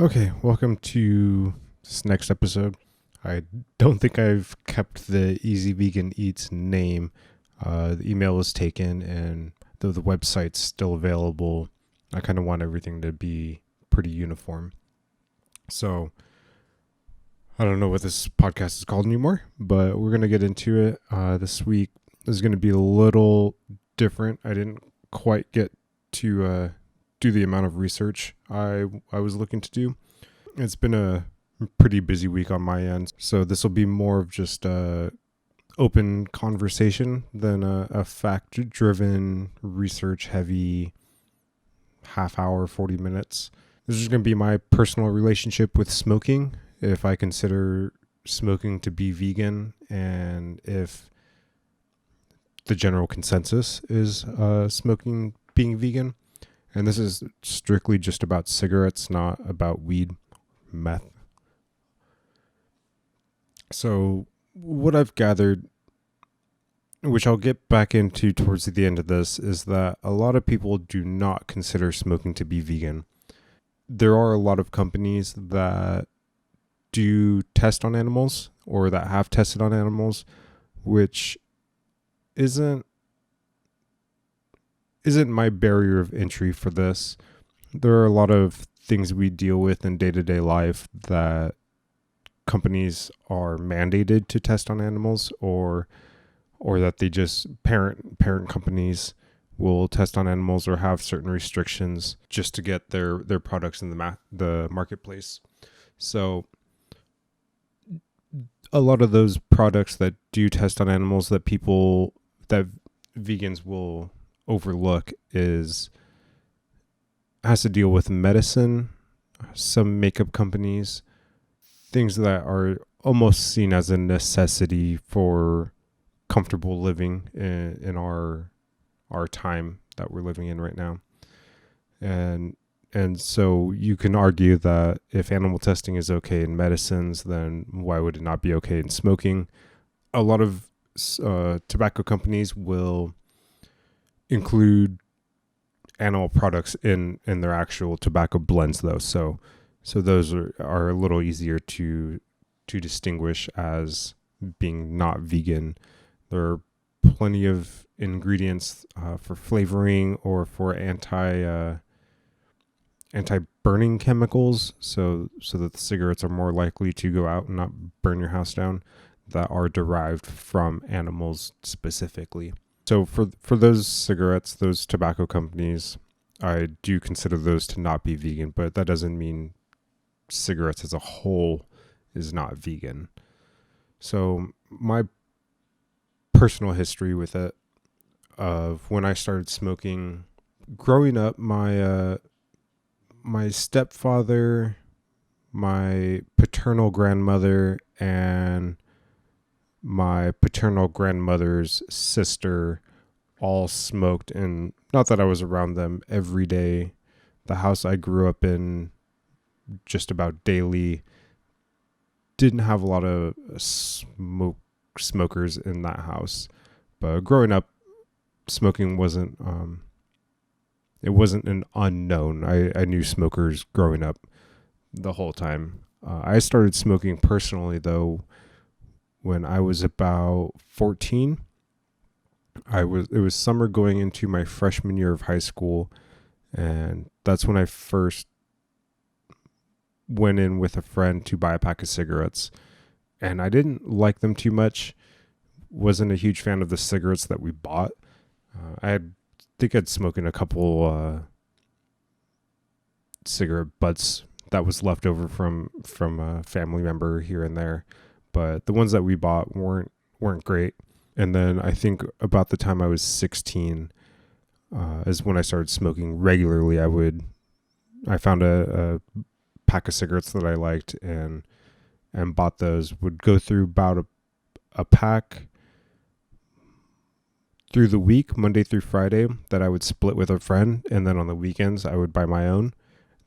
Okay, welcome to this next episode. I don't think I've kept the Easy Vegan Eats name. The email was taken, and though the website's still available, I kind of want everything to be pretty uniform. So I don't know what this podcast is called anymore, but we're going to get into it. This week is going to be a little different. I didn't quite get to do the amount of research I was looking to do. It's been a pretty busy week on my end, so this will be more of just a open conversation than a fact-driven, research-heavy half hour, 40 minutes. This is going to be my personal relationship with smoking, if I consider smoking to be vegan, and if the general consensus is smoking being vegan. And this is strictly just about cigarettes, not about weed, meth. So what I've gathered, which I'll get back into towards the end of this, is that a lot of people do not consider smoking to be vegan. There are a lot of companies that do test on animals or that have tested on animals, which isn't my barrier of entry for this. There are a lot of things we deal with in day-to-day life that companies are mandated to test on animals, or that they just parent companies will test on animals or have certain restrictions just to get their products in the marketplace. So a lot of those products that do test on animals that vegans will overlook has to deal with medicine, some makeup companies, things that are almost seen as a necessity for comfortable living in our time that we're living in right now. And so you can argue that if animal testing is okay in medicines, then why would it not be okay in smoking? A lot of tobacco companies will include animal products in their actual tobacco blends, though. So those are a little easier to distinguish as being not vegan. There are plenty of ingredients for flavoring or for anti-burning chemicals, so that the cigarettes are more likely to go out and not burn your house down, that are derived from animals specifically. So for those cigarettes, those tobacco companies, I do consider those to not be vegan, but that doesn't mean cigarettes as a whole is not vegan. So my personal history with it, of when I started smoking, growing up, my stepfather, my paternal grandmother, and my paternal grandmother's sister all smoked, and not that I was around them every day. The house I grew up in just about daily didn't have a lot of smokers in that house. But growing up, smoking wasn't it wasn't an unknown. I knew smokers growing up the whole time. I started smoking personally, though, when I was about 14. It was summer going into my freshman year of high school, and that's when I first went in with a friend to buy a pack of cigarettes. And I didn't like them too much. Wasn't a huge fan of the cigarettes that we bought. I think I'd smoking a couple cigarette butts that was left over from a family member here and there, but the ones that we bought weren't great. And then I think about the time I was 16 is when I started smoking regularly. I found a pack of cigarettes that I liked and bought those. Would go through about a pack through the week, Monday through Friday, that I would split with a friend, and then on the weekends I would buy my own.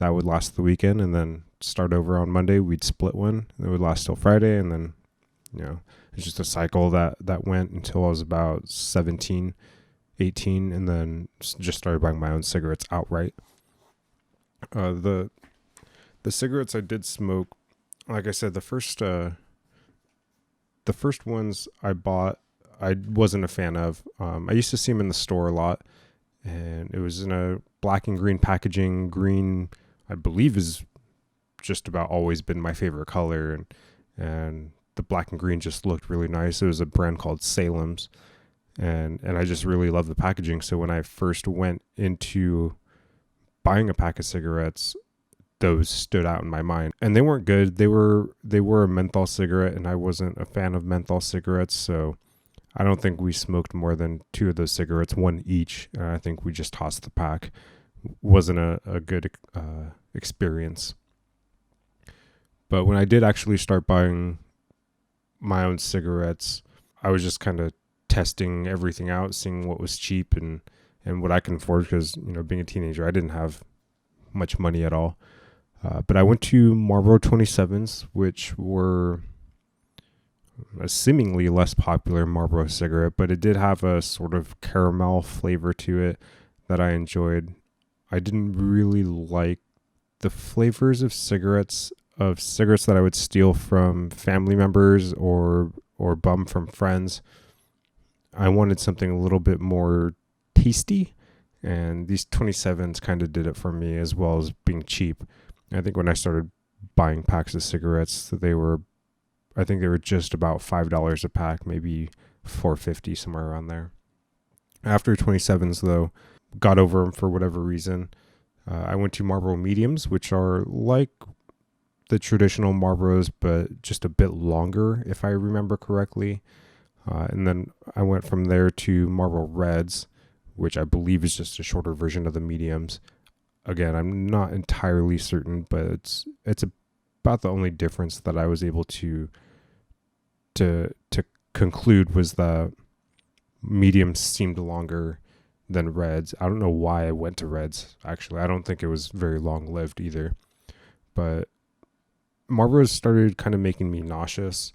That would last the weekend, and then start over on Monday. We'd split one. It would last till Friday, and then, it's just a cycle that went until I was about 17, 18, and then just started buying my own cigarettes outright. The The cigarettes I did smoke, like I said, the first ones I bought, I wasn't a fan of. I used to see them in the store a lot, and it was in a black and green packaging. Green, I believe, is just about always been my favorite color, and the black and green just looked really nice. It was a brand called Salem's, and I just really loved the packaging. So when I first went into buying a pack of cigarettes, those stood out in my mind, and they weren't good. They were a menthol cigarette, and I wasn't a fan of menthol cigarettes, so I don't think we smoked more than 2 of those cigarettes, one each. And I think we just tossed the pack. Wasn't a good experience. But when I did actually start buying my own cigarettes, I was just kind of testing everything out, seeing what was cheap and what I can afford, because, being a teenager, I didn't have much money at all. But I went to Marlboro 27s, which were a seemingly less popular Marlboro cigarette, but it did have a sort of caramel flavor to it that I enjoyed. I didn't really like the flavors of cigarettes that I would steal from family members or bum from friends. I wanted something a little bit more tasty, and these 27s kind of did it for me, as well as being cheap. I think when I started buying packs of cigarettes, they were just about $5 a pack, maybe $4.50, somewhere around there. After 27s, though, got over them for whatever reason. I went to Marlboro Mediums, which are like the traditional Marlboros, but just a bit longer, if I remember correctly. And then I went from there to Marlboro Reds, which I believe is just a shorter version of the mediums. Again, I'm not entirely certain, but it's about the only difference that I was able to conclude was the mediums seemed longer than Reds. I don't know why I went to Reds, actually. I don't think it was very long-lived either. But Marlboros started kind of making me nauseous.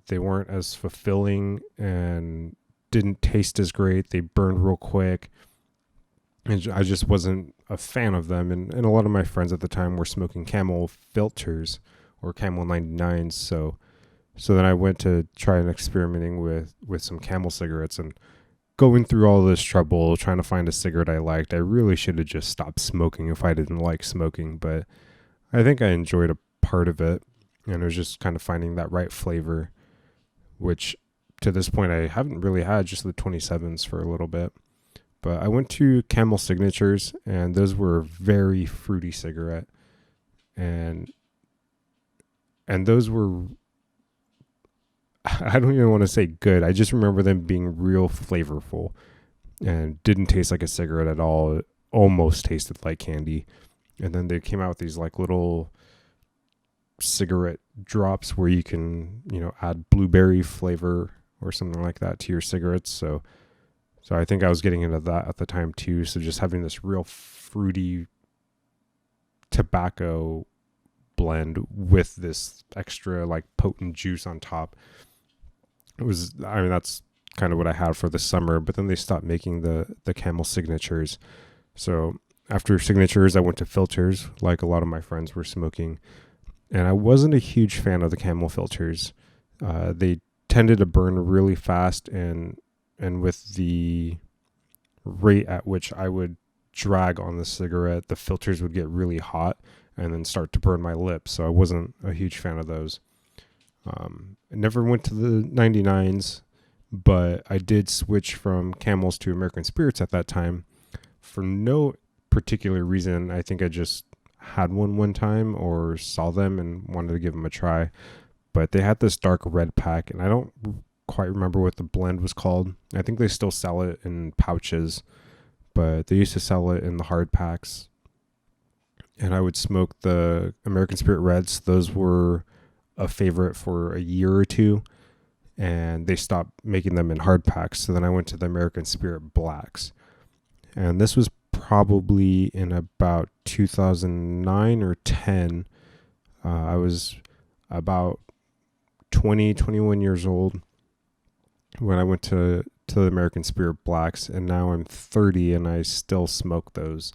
They weren't as fulfilling and didn't taste as great. They burned real quick. And I just wasn't a fan of them. And a lot of my friends at the time were smoking Camel filters or Camel 99s. So then I went to try and experimenting with some Camel cigarettes, and going through all this trouble trying to find a cigarette I liked. I really should have just stopped smoking if I didn't like smoking, but I think I enjoyed a part of it, and it was just kind of finding that right flavor, which to this point I haven't really had, just the 27s for a little bit. But I went to Camel Signatures, and those were a very fruity cigarette, and those were, I don't even want to say good. I just remember them being real flavorful and didn't taste like a cigarette at all. It almost tasted like candy. And then they came out with these like little cigarette drops where you can, add blueberry flavor or something like that to your cigarettes. So I think I was getting into that at the time too. So just having this real fruity tobacco blend with this extra like potent juice on top. That's kind of what I had for the summer, but then they stopped making the Camel Signatures. So after Signatures, I went to filters, like a lot of my friends were smoking, and I wasn't a huge fan of the Camel filters. They tended to burn really fast, and with the rate at which I would drag on the cigarette, the filters would get really hot and then start to burn my lips. So I wasn't a huge fan of those. I never went to the 99s, but I did switch from Camels to American Spirits at that time for no particular reason. I think I just had one time or saw them and wanted to give them a try. But they had this dark red pack, and I don't quite remember what the blend was called. I think they still sell it in pouches, but they used to sell it in the hard packs. And I would smoke the American Spirit Reds. Those were a favorite for a year or two, and they stopped making them in hard packs. So then I went to the American Spirit Blacks, and this was probably in about 2009 or 10. I was about 21 years old when I went to the American Spirit Blacks, and now I'm 30 and I still smoke those.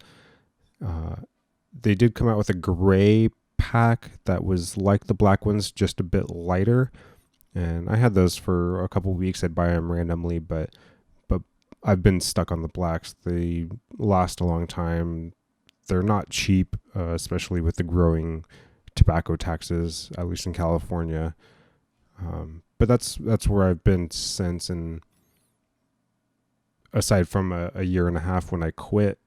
They did come out with a gray pack that was like the black ones, just a bit lighter. And I had those for a couple weeks. I'd buy them randomly, but I've been stuck on the blacks. They last a long time. They're not cheap, especially with the growing tobacco taxes, at least in California. But that's where I've been since. And aside from a year and a half when I quit,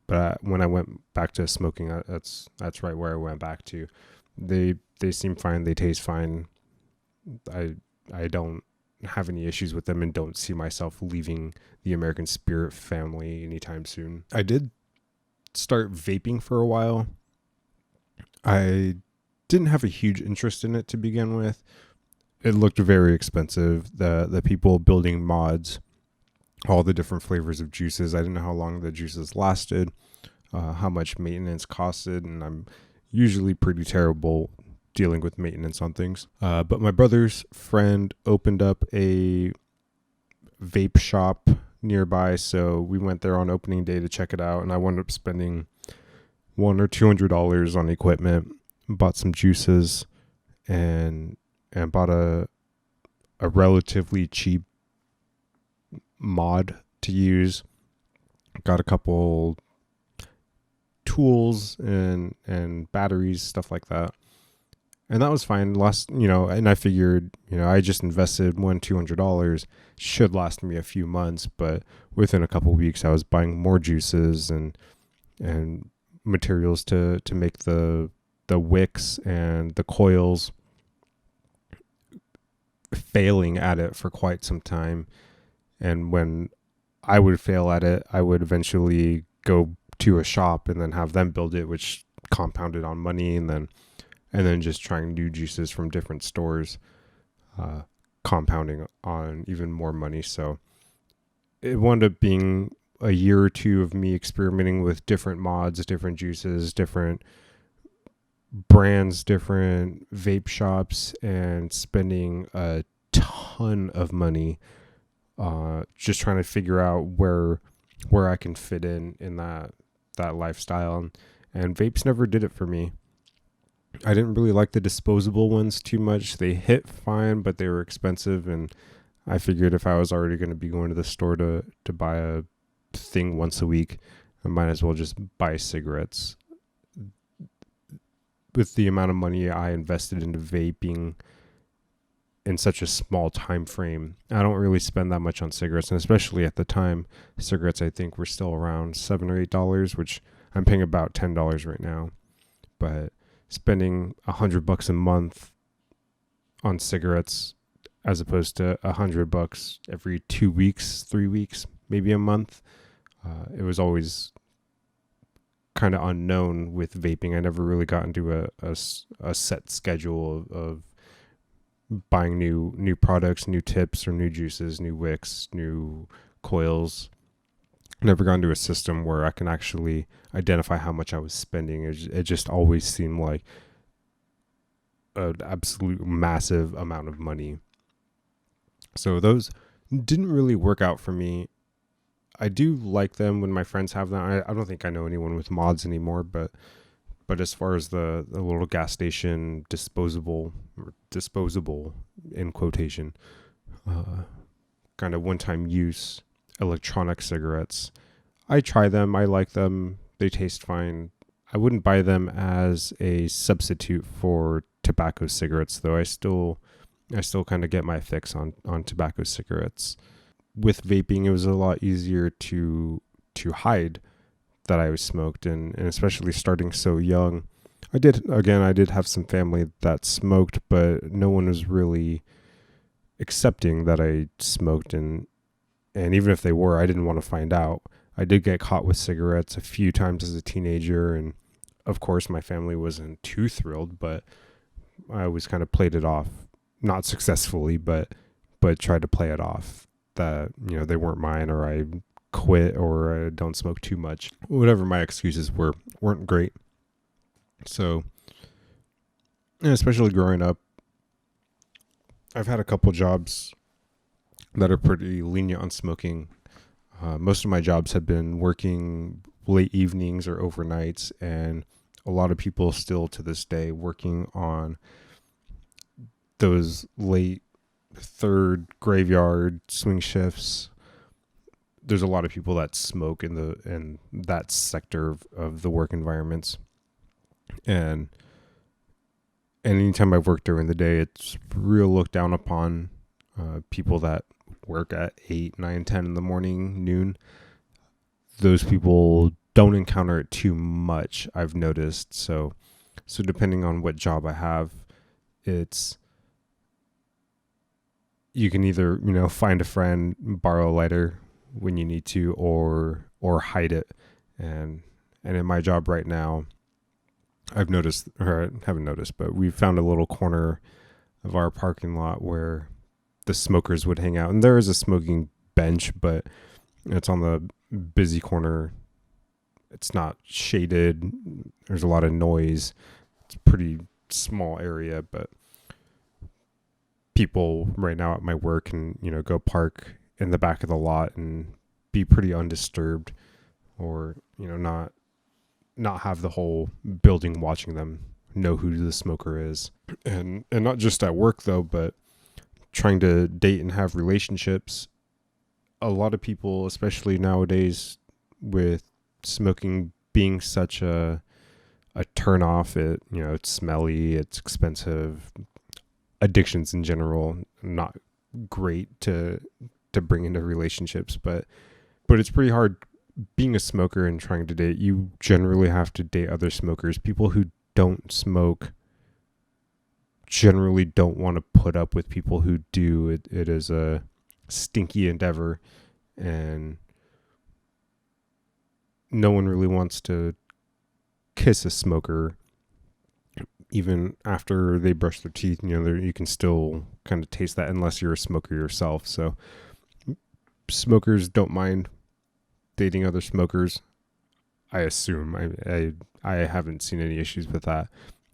but when I went back to smoking, that's right where I went back to. They seem fine. They taste fine. I don't have any issues with them and don't see myself leaving the American Spirit family anytime soon. I did start vaping for a while. I didn't have a huge interest in it to begin with. It looked very expensive. The people building mods, all the different flavors of juices. I didn't know how long the juices lasted, how much maintenance costed, and I'm usually pretty terrible dealing with maintenance on things. But my brother's friend opened up a vape shop nearby, so we went there on opening day to check it out, and I wound up spending $100 or $200 on equipment, bought some juices, and bought a relatively cheap mod to use. Got a couple tools and batteries, stuff like that. And that was fine. And I figured, I just invested $200 should last me a few months, but within a couple weeks I was buying more juices and materials to make the wicks and the coils, failing at it for quite some time. And when I would fail at it, I would eventually go to a shop and then have them build it, which compounded on money, and then just trying new juices from different stores, compounding on even more money. So it wound up being a year or two of me experimenting with different mods, different juices, different brands, different vape shops, and spending a ton of money just trying to figure out where I can fit in that lifestyle. And vapes never did it for me. I didn't really like the disposable ones too much. They hit fine, but they were expensive, and I figured if I was already going to be going to the store to buy a thing once a week, I might as well just buy cigarettes. With the amount of money I invested into vaping in such a small time frame, I don't really spend that much on cigarettes, and especially at the time, cigarettes I think were still around $7 or $8, which I'm paying about $10 right now. But spending $100 a month on cigarettes as opposed to $100 every 2 weeks, 3 weeks, maybe a month, it was always kind of unknown with vaping. I never really got into a set schedule of buying new products, new tips or new juices, new wicks, new coils. Never got into a system where I can actually identify how much I was spending. It just always seemed like an absolute massive amount of money. So those didn't really work out for me. I do like them when my friends have them. I don't think I know anyone with mods anymore, but as far as the little gas station disposable in quotation, kind of one-time use electronic cigarettes, I try them. I like them. They taste fine. I wouldn't buy them as a substitute for tobacco cigarettes, though. I still kind of get my fix on tobacco cigarettes. With vaping, it was a lot easier to hide that I was smoked, and especially starting so young. I did have some family that smoked, but no one was really accepting that I smoked, and even if they were, I didn't want to find out. I did get caught with cigarettes a few times as a teenager, and of course my family wasn't too thrilled, but I always kind of played it off, not successfully, but tried to play it off that, they weren't mine, or I quit, or I don't smoke too much. Whatever my excuses weren't great. So, and especially growing up, I've had a couple jobs that are pretty lenient on smoking. Most of my jobs have been working late evenings or overnights, and a lot of people still to this day working on those late third graveyard swing shifts. There's a lot of people that smoke in that sector of the work environments. And anytime I've worked during the day, it's real looked down upon. People that work at 8, 9, 10 in the morning, noon. Those people don't encounter it too much, I've noticed. So depending on what job I have, it's, you can either, find a friend, borrow a lighter when you need to, or hide it. And in my job right now, I've noticed, or I haven't noticed, but we found a little corner of our parking lot where the smokers would hang out. And there is a smoking bench, but it's on the busy corner. It's not shaded. There's a lot of noise. It's a pretty small area, but people right now at my work can, go park in the back of the lot and be pretty undisturbed, or, not have the whole building watching them know who the smoker is. And not just at work though, but trying to date and have relationships. A lot of people, especially nowadays, with smoking being such a turn off, it's smelly, it's expensive, addictions in general, not great to bring into relationships, but it's pretty hard being a smoker and trying to date. You generally have to date other smokers. People who don't smoke generally don't want to put up with people who do. It is a stinky endeavor, and no one really wants to kiss a smoker even after they brush their teeth. You can still kind of taste that unless you're a smoker yourself. So smokers don't mind dating other smokers, I assume. I haven't seen any issues with that.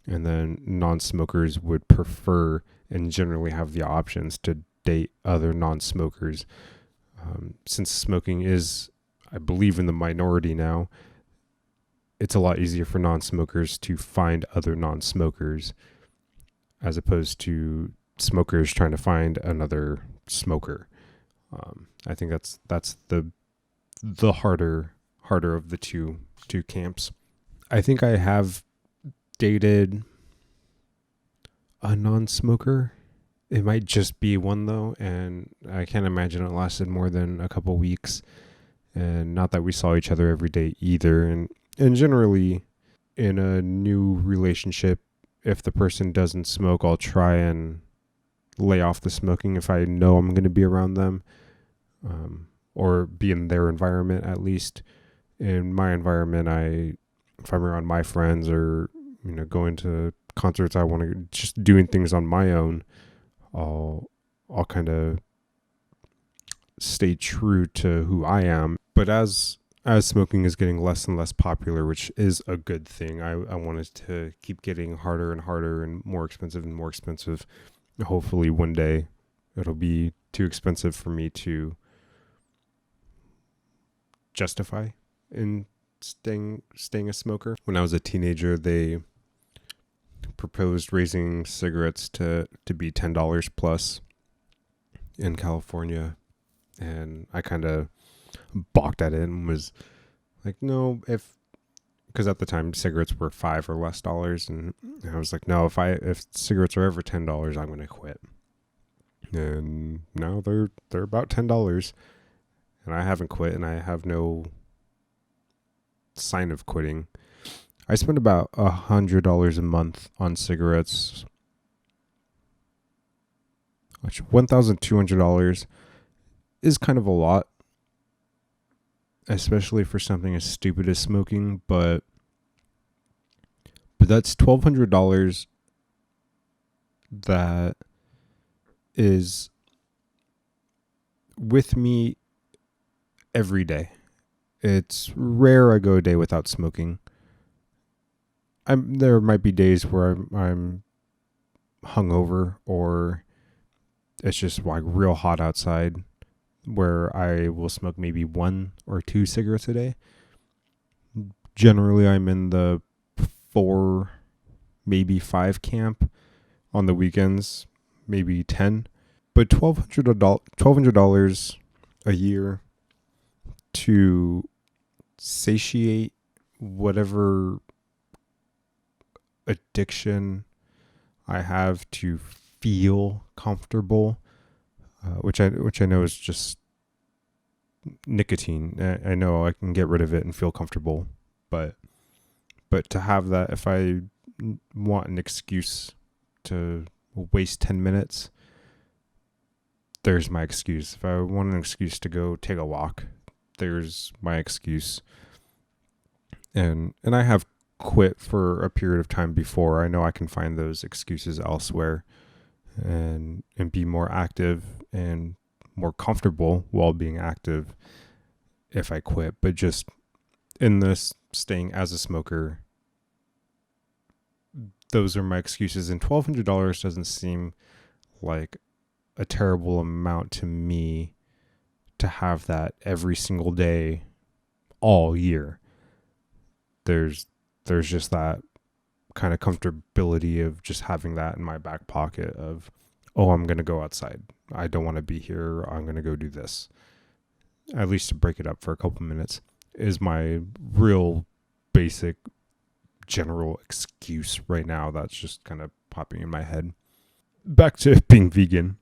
And then non-smokers would prefer and generally have the options to date other non-smokers. Since smoking is, I believe, in the minority now, it's a lot easier for non-smokers to find other non-smokers as opposed to smokers trying to find another smoker. I think that's the harder of the two camps. I think I have dated a non-smoker. It might just be one though, and I can't imagine it lasted more than a couple weeks. And not that we saw each other every day either. And generally, in a new relationship, if the person doesn't smoke, I'll try and lay off the smoking if I know I'm going to be around them, or be in their environment at least. In my environment, if I'm around my friends or going to concerts, I want to just doing things on my own. I'll kind of stay true to who I am. But as smoking is getting less and less popular, which is a good thing, I want it to keep getting harder and harder and more expensive and more expensive. Hopefully one day it'll be too expensive for me to justify in staying a smoker. When I was a teenager, they proposed raising cigarettes to be $10 plus in California, and I kind of balked at it and was like, no, because at the time cigarettes were $5 or less, and I was like, no, if cigarettes are ever $10, I'm going to quit. And now they're about $10, and I haven't quit, and I have no sign of quitting. I spend about $100 a month on cigarettes, which $1,200 is kind of a lot, especially for something as stupid as smoking, but that's $1,200 that is with me every day. It's rare I go a day without smoking. There might be days where I'm hungover, or it's just like real hot outside, where I will smoke maybe 1 or 2 cigarettes a day. Generally, I'm in the 4, maybe 5 camp on the weekends, maybe 10. But $1,200 a year to satiate whatever addiction I have to feel comfortable, which I know is just nicotine. I know I can get rid of it and feel comfortable, but to have that, if I want an excuse to waste 10 minutes, there's my excuse. If I want an excuse to go take a walk, there's my excuse. And I have quit for a period of time before. I know I can find those excuses elsewhere and be more active and more comfortable while being active if I quit. But just in this staying as a smoker, those are my excuses. And $1,200 doesn't seem like a terrible amount to me to have that every single day all year. There's just that kind of comfortability of just having that in my back pocket of, oh, I'm going to go outside. I don't want to be here. I'm going to go do this. At least to break it up for a couple minutes is my real basic general excuse right now that's just kind of popping in my head. Back to being vegan.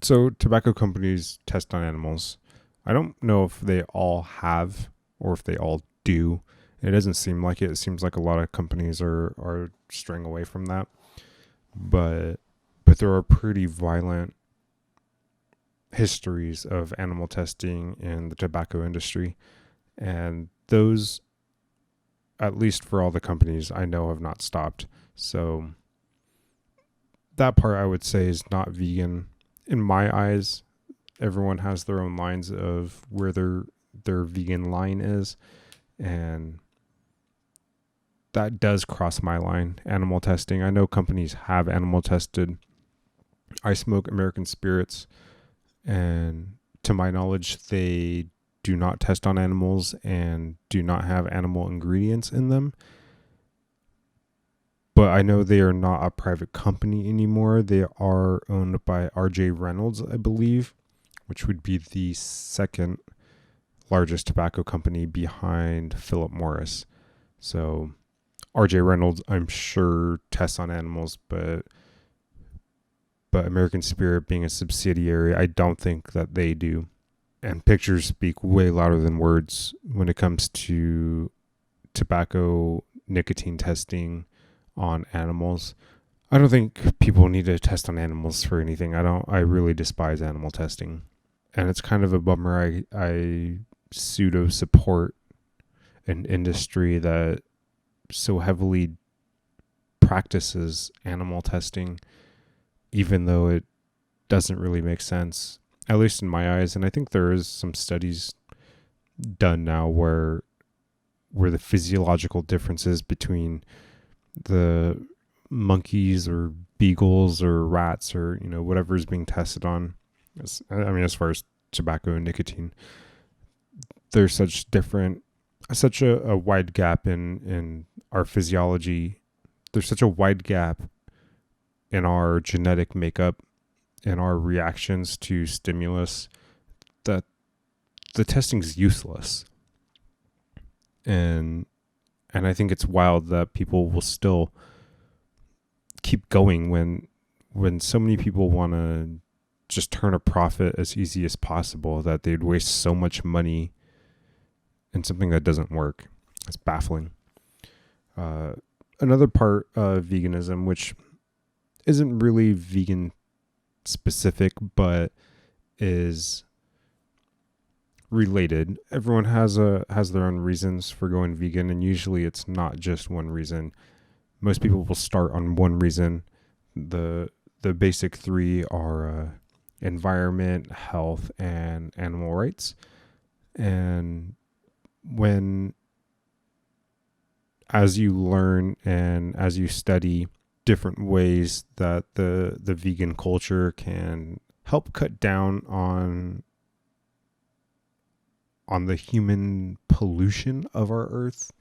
So tobacco companies test on animals. I don't know if they all have or if they all do. It doesn't seem like it. It seems like a lot of companies are straying away from that. But there are pretty violent histories of animal testing in the tobacco industry. And those, at least for all the companies I know, have not stopped. So that part I would say is not vegan. In my eyes, everyone has their own lines of where their vegan line is. And that does cross my line, animal testing. I know companies have animal tested. I smoke American Spirits, and to my knowledge, they do not test on animals and do not have animal ingredients in them. But I know they are not a private company anymore. They are owned by R.J. Reynolds, I believe, which would be the second largest tobacco company behind Philip Morris. So R.J. Reynolds, I'm sure, tests on animals, but American Spirit being a subsidiary, I don't think that they do. And pictures speak way louder than words when it comes to tobacco nicotine testing on animals. I don't think people need to test on animals for anything. I really despise animal testing. And it's kind of a bummer I pseudo support an industry that so heavily practices animal testing, even though it doesn't really make sense, at least in my eyes. And I think there is some studies done now where the physiological differences between the monkeys or beagles or rats or, whatever is being tested on, as far as tobacco and nicotine, there's such a wide gap in our physiology. There's such a wide gap in our genetic makeup and our reactions to stimulus that the testing's useless. And I think it's wild that people will still keep going when so many people want to just turn a profit as easy as possible, that they'd waste so much money in something that doesn't work. It's baffling. Another part of veganism, which isn't really vegan specific, but is related. Everyone has their own reasons for going vegan, and usually it's not just one reason. Most people will start on one reason. The basic three are environment, health, and animal rights. And as you learn and as you study different ways that the vegan culture can help cut down on on the human pollution of our earth,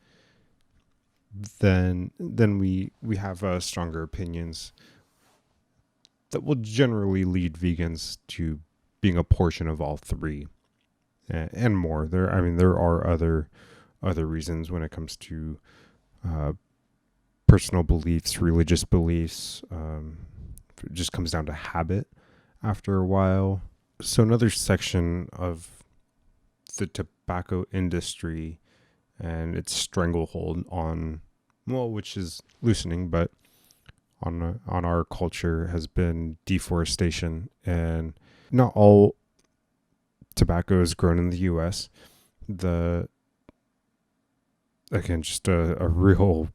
then we have stronger opinions that will generally lead vegans to being a portion of all three, and more. There are other reasons when it comes to personal beliefs, religious beliefs. It just comes down to habit after a while. So another section of the tobacco industry and its stranglehold on, well, which is loosening, but on our culture, has been deforestation. And not all tobacco is grown in the U.S. Again, just a real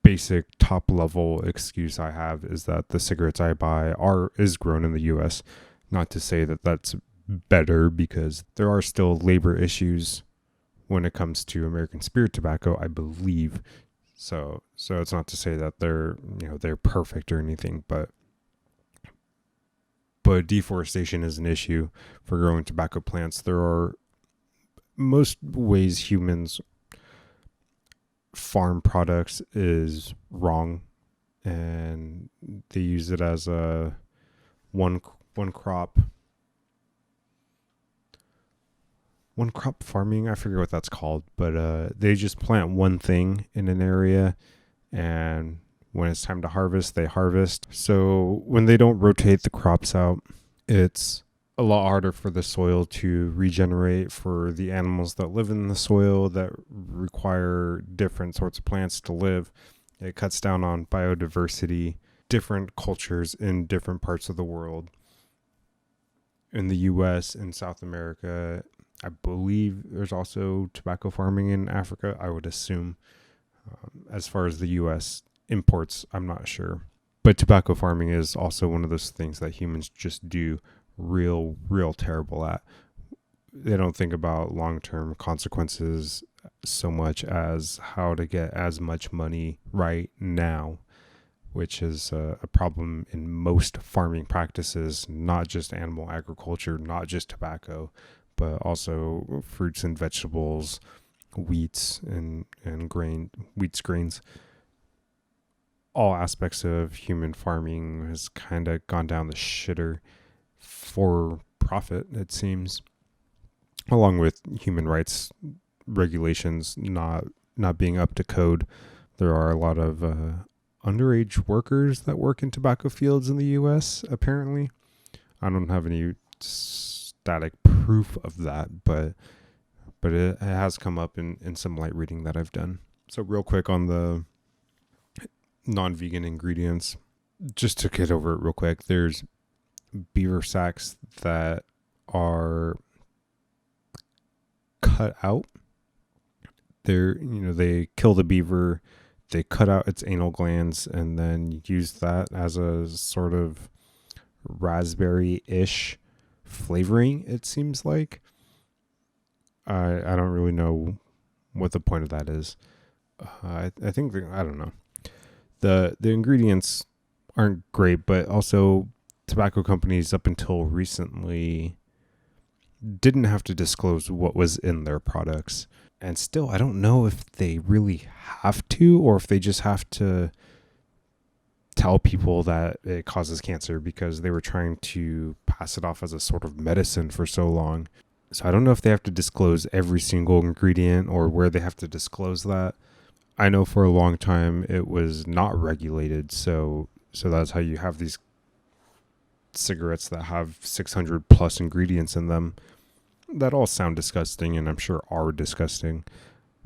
basic top level excuse I have is that the cigarettes I buy is grown in the U.S. Not to say that that's better, because there are still labor issues when it comes to American Spirit tobacco, I believe. So it's not to say that they're perfect or anything, but deforestation is an issue for growing tobacco plants. There are most ways humans farm products is wrong, and they use it as a one crop farming. I forget what that's called, but they just plant one thing in an area, and when it's time to harvest, they harvest. So when they don't rotate the crops out, it's a lot harder for the soil to regenerate, for the animals that live in the soil that require different sorts of plants to live. It cuts down on biodiversity, different cultures in different parts of the world. In the US and South America, I believe there's also tobacco farming in Africa, I would assume. As far as the US imports, I'm not sure. But tobacco farming is also one of those things that humans just do real terrible at. They don't think about long-term consequences so much as how to get as much money right now, which is a problem in most farming practices, not just animal agriculture, not just tobacco, but also fruits and vegetables, wheats and grains. All aspects of human farming has kind of gone down the shitter for profit, it seems, along with human rights regulations not being up to code. There are a lot of underage workers that work in tobacco fields in the U.S., apparently. I don't have any static proof of that, but it has come up in some light reading that I've done. So real quick on the non-vegan ingredients, just to get over it real quick, there's beaver sacks that are cut out. They kill the beaver, they cut out its anal glands, and then use that as a sort of raspberry-ish flavoring, it seems like. I don't really know what the point of that is. I think I don't know. The ingredients aren't great, but also tobacco companies up until recently didn't have to disclose what was in their products. And still, I don't know if they really have to, or if they just have to tell people that it causes cancer because they were trying to pass it off as a sort of medicine for so long. So I don't know if they have to disclose every single ingredient or where they have to disclose that. I know for a long time it was not regulated, so that's how you have these cigarettes that have 600 plus ingredients in them that all sound disgusting, and I'm sure are disgusting.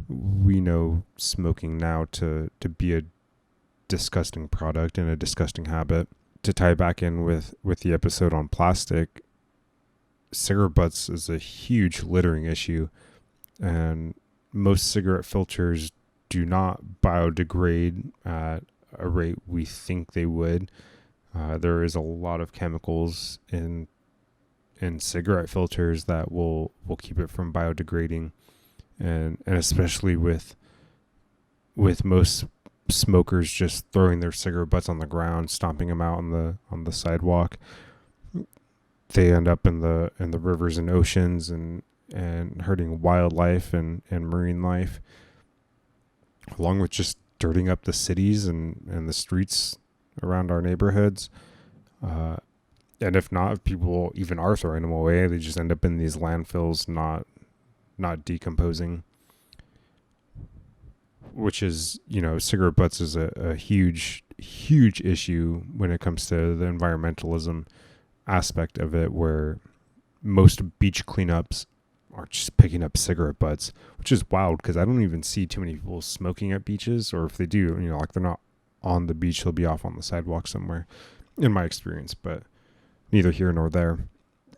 We know smoking now to be a disgusting product and a disgusting habit. To tie back in with the episode on plastic, cigarette butts is a huge littering issue, and most cigarette filters do not biodegrade at a rate we think they would. There is a lot of chemicals in cigarette filters that will keep it from biodegrading, and especially with most smokers just throwing their cigarette butts on the ground, stomping them out on the sidewalk, they end up in the rivers and oceans, and and hurting wildlife and marine life, along with just dirtying up the cities and the streets around our neighborhoods. And if not, if people even are throwing them away, they just end up in these landfills, not decomposing. Which is, cigarette butts is a huge issue when it comes to the environmentalism aspect of it, where most beach cleanups are just picking up cigarette butts, which is wild because I don't even see too many people smoking at beaches, or if they do, like they're not on the beach, they'll be off on the sidewalk somewhere, in my experience, but neither here nor there.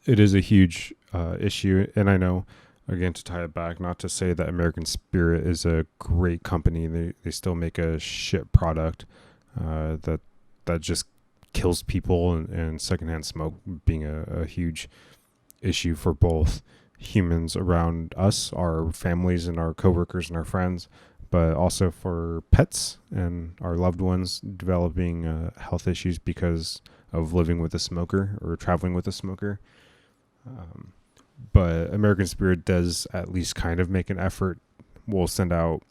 It is a huge issue, and I know, again, to tie it back, not to say that American Spirit is a great company. They still make a shit product that just kills people, and secondhand smoke being a huge issue for both humans around us, our families and our coworkers and our friends, but also for pets and our loved ones developing health issues because of living with a smoker or traveling with a smoker. But American Spirit does at least kind of make an effort. We'll send out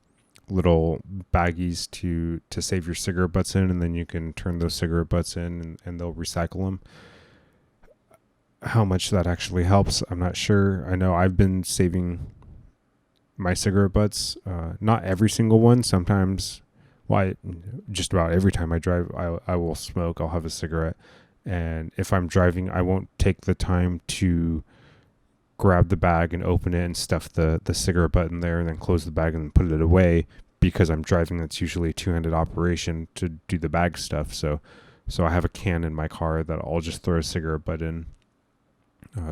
little baggies to save your cigarette butts in, and then you can turn those cigarette butts in and they'll recycle them. How much that actually helps, I'm not sure. I know I've been saving my cigarette butts, not every single one. Sometimes, just about every time I drive, I will smoke. I'll have a cigarette. And if I'm driving, I won't take the time to grab the bag and open it and stuff the cigarette butt in there and then close the bag and put it away, because I'm driving. That's usually a two-handed operation to do the bag stuff. So I have a can in my car that I'll just throw a cigarette butt in.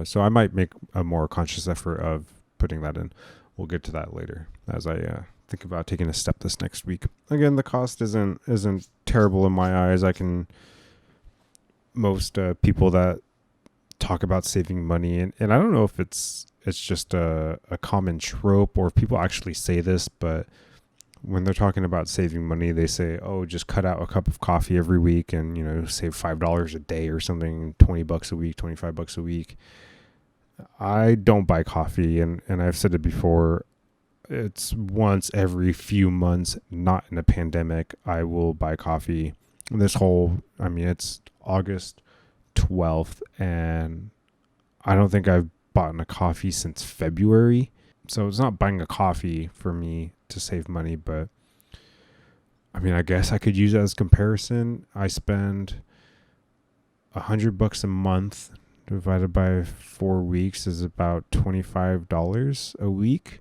So I might make a more conscious effort of putting that in. We'll get to that later as I think about taking a step this next week. Again, the cost isn't terrible in my eyes. Most people that talk about saving money, and I don't know if it's just a common trope or if people actually say this, but when they're talking about saving money, they say, oh, just cut out a cup of coffee every week and, save $5 a day or something, $20 a week, $25 a week. I don't buy coffee, and I've said it before, it's once every few months, not in a pandemic, I will buy coffee. It's August 12th, and I don't think I've bought a coffee since February. So it's not buying a coffee for me to save money, but I guess I could use it as comparison. I spend $100 a month divided by 4 weeks is about $25 a week.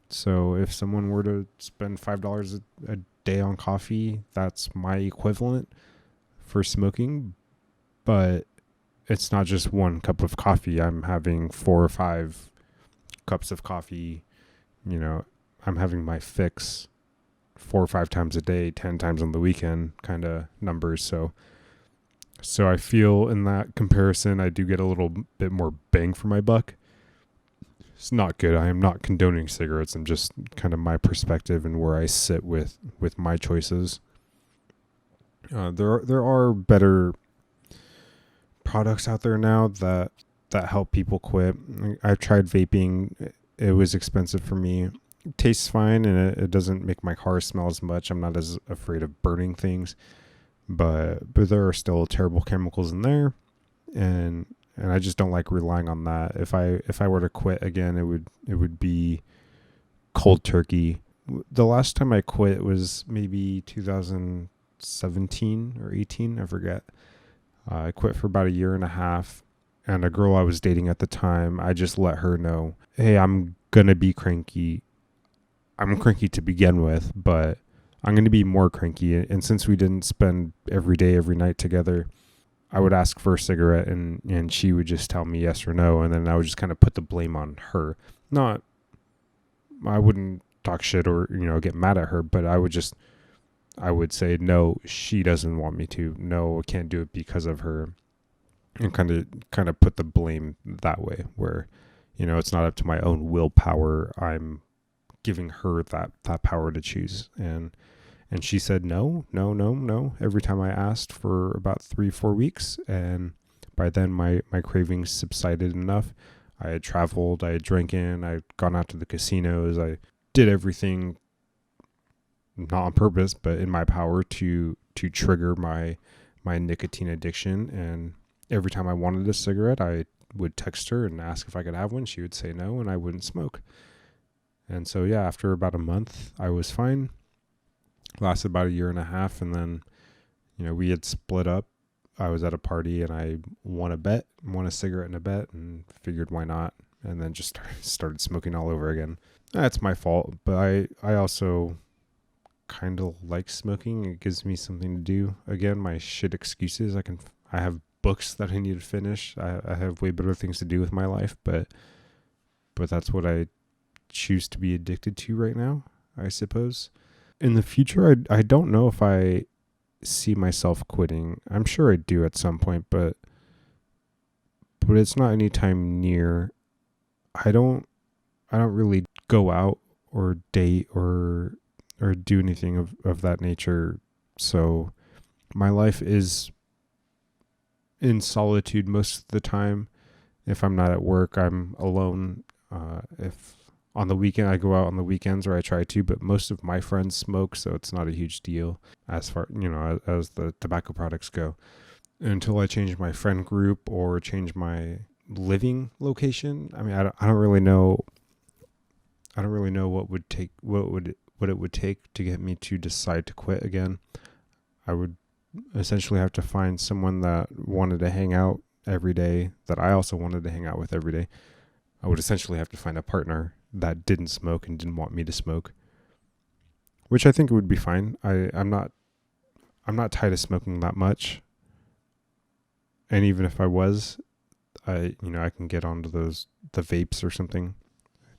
So if someone were to spend $5 a day on coffee, that's my equivalent for smoking. But it's not just one cup of coffee. I'm having 4 or 5 cups of coffee. I'm having my fix 4 or 5 times a day, 10 times on the weekend kind of numbers. So I feel in that comparison, I do get a little bit more bang for my buck. It's not good. I am not condoning cigarettes. I'm just kind of my perspective and where I sit with my choices. There are better products out there now that help people quit. I've tried vaping. It was expensive for me. It tastes fine, and it doesn't make my car smell as much. I'm not as afraid of burning things, but there are still terrible chemicals in there, and I just don't like relying on that. If I were to quit again, it would be cold turkey. The last time I quit was maybe 2017 or 18, I forget. I quit for about 1.5 years, and a girl I was dating at the time, I just let her know, hey, I'm gonna be cranky. I'm cranky to begin with, but I'm going to be more cranky. And since we didn't spend every day, every night together, I would ask for a cigarette and she would just tell me yes or no. And then I would just kind of put the blame on her. I wouldn't talk shit or, get mad at her, but I would say, no, she doesn't want me to. No, I can't do it because of her. And kind of put the blame that way where, it's not up to my own willpower. I'm giving her that power to choose. And she said no every time I asked for about 3-4 weeks, and by then my cravings subsided enough. I had traveled, I had drinking, I had gone out to the casinos, I did everything not on purpose, but in my power to trigger my nicotine addiction. And every time I wanted a cigarette, I would text her and ask if I could have one. She would say no, and I wouldn't smoke. And so, yeah, after about a month, I was fine. Lasted about a year and a half, and then, we had split up. I was at a party, and I won a cigarette and a bet, and figured why not, and then just started smoking all over again. That's my fault, but I also kind of like smoking. It gives me something to do. Again, my shit excuses. I have books that I need to finish. I have way better things to do with my life, but that's what I choose to be addicted to right now, I suppose. In the future, I don't know if I see myself quitting. I'm sure I do at some point, but it's not anytime near. I don't really go out or date or do anything of that nature. So my life is in solitude most of the time. If I'm not at work, I'm alone. If on the weekend, I go out on the weekends, or I try to, but most of my friends smoke, so it's not a huge deal as far, as the tobacco products go. Until I change my friend group or change my living location. I mean, I don't really know. I don't really know what it would take to get me to decide to quit again. I would essentially have to find someone that wanted to hang out every day, that I also wanted to hang out with every day. I would essentially have to find a partner that didn't smoke and didn't want me to smoke, which I think would be fine. I'm not tied to smoking that much. And even if I was, I can get onto the vapes or something,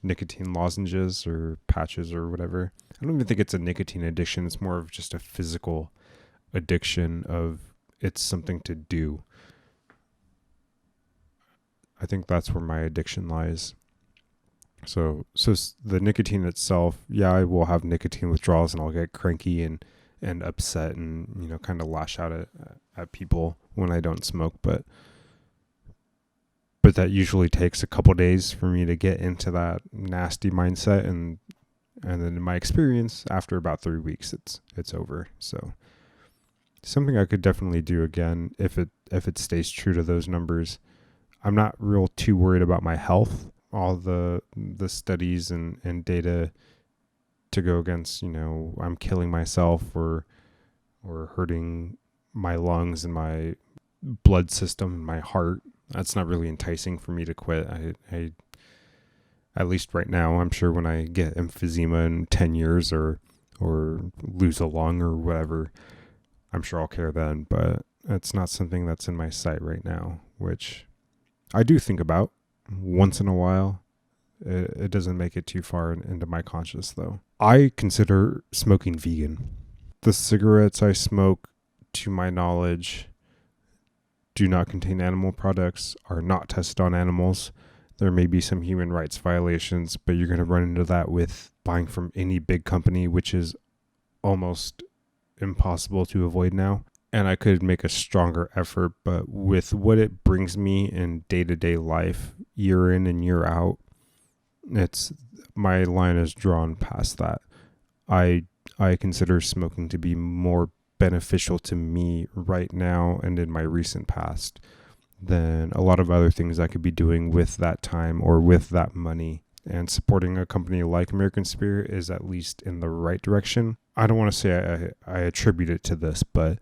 nicotine lozenges or patches or whatever. I don't even think it's a nicotine addiction. It's more of just a physical addiction of it's something to do. I think that's where my addiction lies. So the nicotine itself, yeah, I will have nicotine withdrawals and I'll get cranky and upset and, kind of lash out at people when I don't smoke. But that usually takes a couple days for me to get into that nasty mindset. And then in my experience, after about 3 weeks, it's over. So something I could definitely do again if it stays true to those numbers. I'm not real too worried about my health. All the studies and data to go against, I'm killing myself or hurting my lungs and my blood system and my heart. That's not really enticing for me to quit. I at least right now, I'm sure when I get emphysema in 10 years or lose a lung or whatever, I'm sure I'll care then, but it's not something that's in my sight right now, which I do think about once in a while. It doesn't make it too far into my conscious, though. I consider smoking vegan. The cigarettes I smoke, to my knowledge, do not contain animal products, are not tested on animals. There may be some human rights violations, but you're going to run into that with buying from any big company, which is almost impossible to avoid now. And I could make a stronger effort, but with what it brings me in day-to-day life, year in and year out, my line is drawn past that. I consider smoking to be more beneficial to me right now and in my recent past than a lot of other things I could be doing with that time or with that money. And supporting a company like American Spirit is at least in the right direction. I don't want to say I attribute it to this, but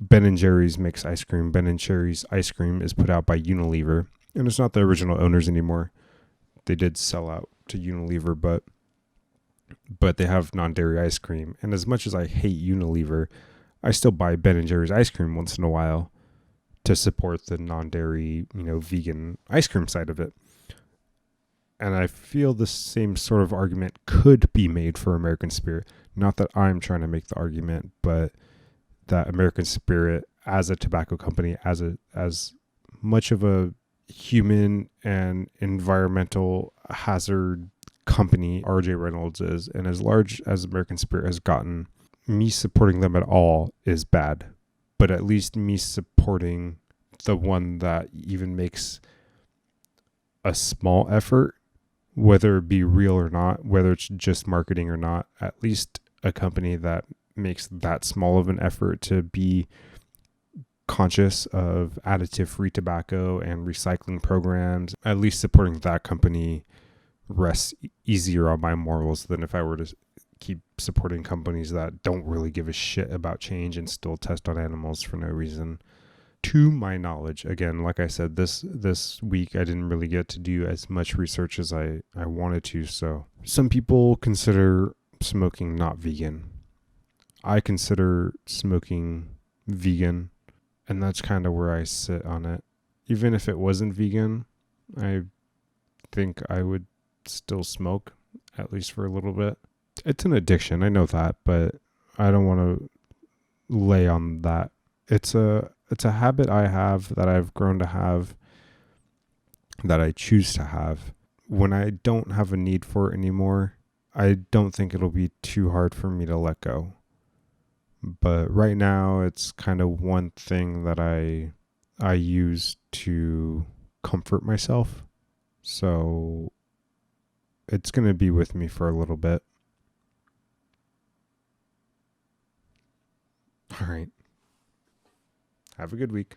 Ben & Jerry's makes ice cream. Ben & Jerry's ice cream is put out by Unilever, and it's not the original owners anymore. They did sell out to Unilever, but they have non-dairy ice cream. And as much as I hate Unilever, I still buy Ben & Jerry's ice cream once in a while to support the non-dairy, vegan ice cream side of it. And I feel the same sort of argument could be made for American Spirit. Not that I'm trying to make the argument, but that American Spirit as a tobacco company, as much of a human and environmental hazard company RJ Reynolds is, and as large as American Spirit has gotten, me supporting them at all is bad. But at least me supporting the one that even makes a small effort, whether it be real or not, whether it's just marketing or not, at least a company that makes that small of an effort to be conscious of additive free tobacco and recycling programs, at least supporting that company rests easier on my morals than if I were to keep supporting companies that don't really give a shit about change and still test on animals for no reason. To my knowledge, again, like I said, this week I didn't really get to do as much research as I wanted to. So some people consider smoking not vegan. I consider smoking vegan, and that's kind of where I sit on it. Even if it wasn't vegan, I think I would still smoke, at least for a little bit. It's an addiction, I know that, but I don't want to lay on that. It's a habit I have, that I've grown to have, that I choose to have. When I don't have a need for it anymore, I don't think it'll be too hard for me to let go. But right now, it's kind of one thing that I use to comfort myself. So it's going to be with me for a little bit. All right. Have a good week.